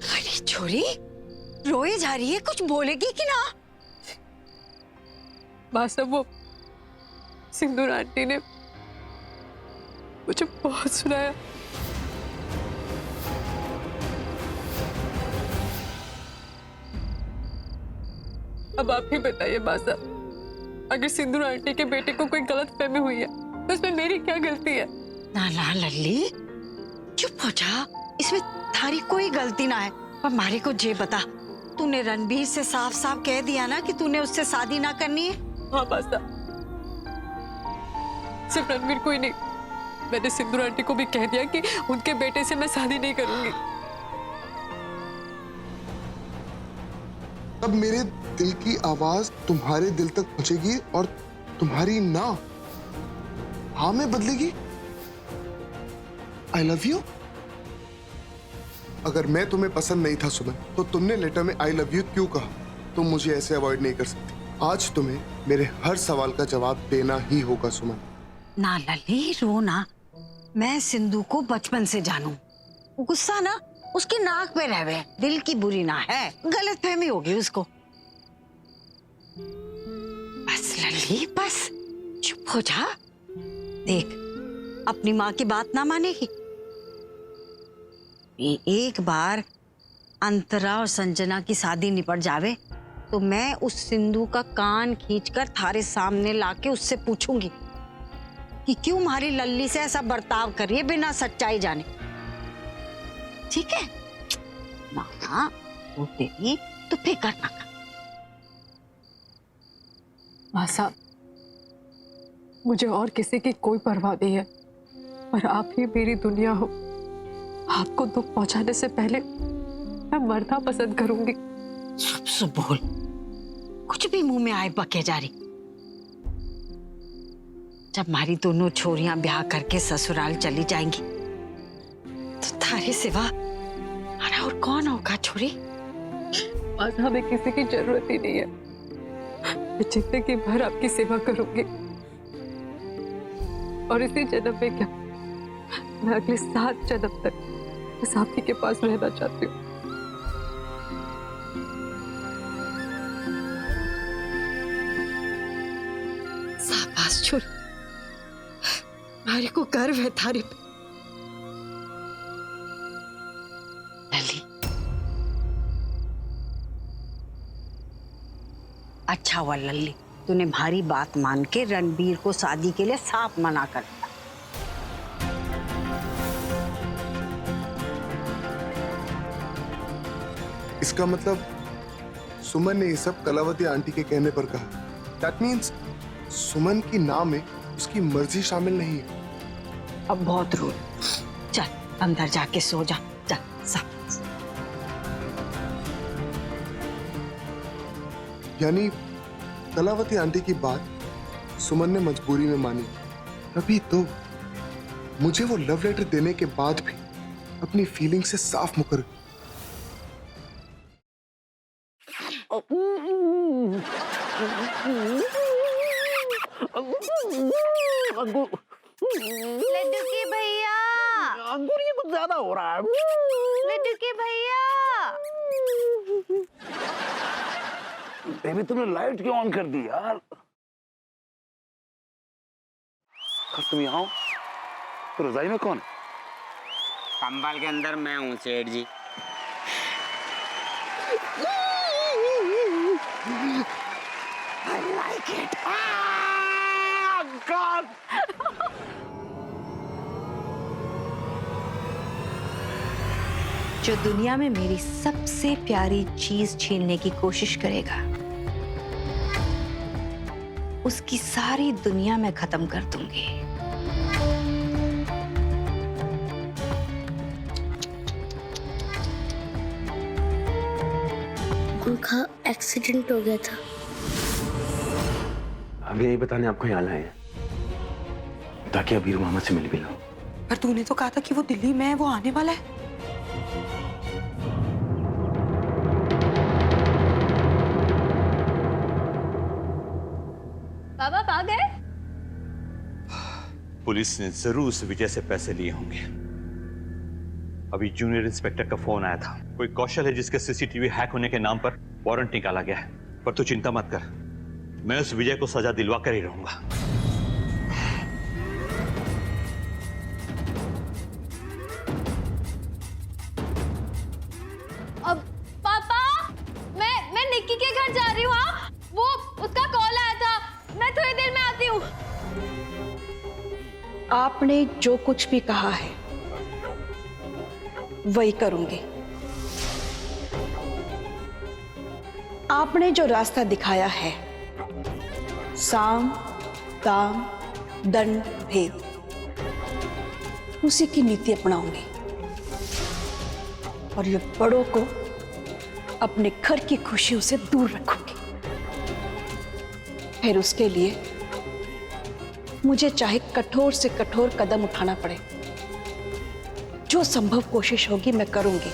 अरे छोरी, रोए जा रही है, कुछ बोलेगी कि ना? बस अब वो सिंदूर आंटी ने मुझे बहुत सुनाया। अब आप ही बताइए बासा, अगर सिंदूर आंटी के बेटे को कोई गलत फहमी हुई है तो इसमें मेरी क्या गलती है? ना ना लल्ली, चुप हो जा, इसमें थारी कोई गलती ना है। पर मारे को जे बता, तूने रणबीर से साफ साफ कह दिया ना कि तूने उससे शादी ना करनी है? हाँ बासा, सिर्फ रणबीर को ही नहीं, मैंने सिंदूर आंटी को भी कह दिया कि उनके बेटे से मैं शादी नहीं करूंगी। तब मेरे दिल की आवाज तुम्हारे दिल तक पहुंचेगी और तुम्हारी ना हाँ में बदलेगी। I love you. अगर मैं तुम्हें पसंद नहीं था सुमन, तो तुमने लेटर में आई लव यू क्यों कहा? तुम मुझे ऐसे अवॉइड नहीं कर सकती। आज तुम्हें मेरे हर सवाल का जवाब देना ही होगा सुमन। ना लल्ली, रो ना। मैं सिंधु को बचपन से जानू, गुस्सा ना उसकी नाक पे रहवे, दिल की बुरी ना है, गलतफहमी होगी उसको। बस लल्ली बस, चुप हो जा। देख, अपनी माँ की बात ना मानेगी। ये एक बार अंतरा और संजना की शादी निपट जावे तो मैं उस सिंधु का कान खींचकर थारे सामने लाके उससे पूछूंगी कि क्यों हमारी लल्ली से ऐसा बर्ताव करिए बिना सच्चाई जाने। ठीक है ना? हाँ, वो तेरी तो फिक्र ना कर। मासा, मुझे और किसी की कोई परवाह नहीं है, पर आप ही मेरी दुनिया हो। आपको दुख पहुंचाने से पहले मैं मरना पसंद करूंगी। सुप सुप बोल, कुछ भी मुंह में आए बके जा रही। जब हमारी दोनों छोरियां ब्याह करके ससुराल चली जाएंगी तो थारे सिवा हमारा और कौन होगा छोरी? बस हमें किसी की जरूरत ही नहीं है। मैं जिंदगी भर आपकी सेवा करूंगी, और इसी जन्म में क्या, मैं अगले 7 जन्म तक बस आप ही के पास रहना चाहती हूँ। शाबाश छोरी, हमारे को गर्व है थारे पे। लली, अच्छा हुआ लल्ली, तूने भारी बात मान के रणबीर को शादी के लिए साफ मना कर दिया। इसका मतलब सुमन ने ये सब कलावती आंटी के कहने पर कहा। दैट मीन्स सुमन की नाम में उसकी मर्जी शामिल नहीं है। अब बहुत रो, चल अंदर जाके सो जा, चल सब। यानी कलावती आंटी की बात सुमन ने मजबूरी में मानी, तभी तो मुझे वो लव लेटर देने के बाद भी अपनी फीलिंग से साफ मुकर। लड्डू के भैया, अंकुर ये कुछ ज्यादा हो रहा है। लड्डू के भैया। बेबी तुमने लाइट क्यों ऑन कर दी यार? तुम यहाँ हो तो रजाई में कौन है? कंबल के अंदर मैं हूँ सेठ जी। I like it. Ah, God. जो दुनिया में मेरी सबसे प्यारी चीज छीनने की कोशिश करेगा, उसकी सारी दुनिया मैं खत्म कर दूंगी। उनका एक्सीडेंट हो गया था। अभी यही बताने आपको यहाँ लाए हैं ताकि अबीर मामा से मिल भी लो। पर तूने तो कहा था कि वो दिल्ली में है, वो आने वाला है। बाबा आ गए? पुलिस ने जरूर उस विजय से पैसे लिए होंगे। अभी जूनियर इंस्पेक्टर का फोन आया था। कोई कौशल है जिसके सीसीटीवी हैक होने के नाम पर वारंट निकाला गया है। पर तू चिंता मत कर, मैं उस विजय को सजा दिलवा कर ही रहूंगा। अब पापा, मैं निक्की के घर जा रही हूँ। हाँ, वो उसका कॉल आया था, मैं थोड़ी देर में आती हूँ। आपने जो कुछ भी कहा है वही करूंगी। आपने जो रास्ता दिखाया है, साम दाम दंड भेद, उसी की नीति अपनाऊंगी और ये बड़ों को अपने घर की खुशियों से दूर रखूंगी। फिर उसके लिए मुझे चाहे कठोर से कठोर कदम उठाना पड़े, जो संभव कोशिश होगी मैं करूंगी।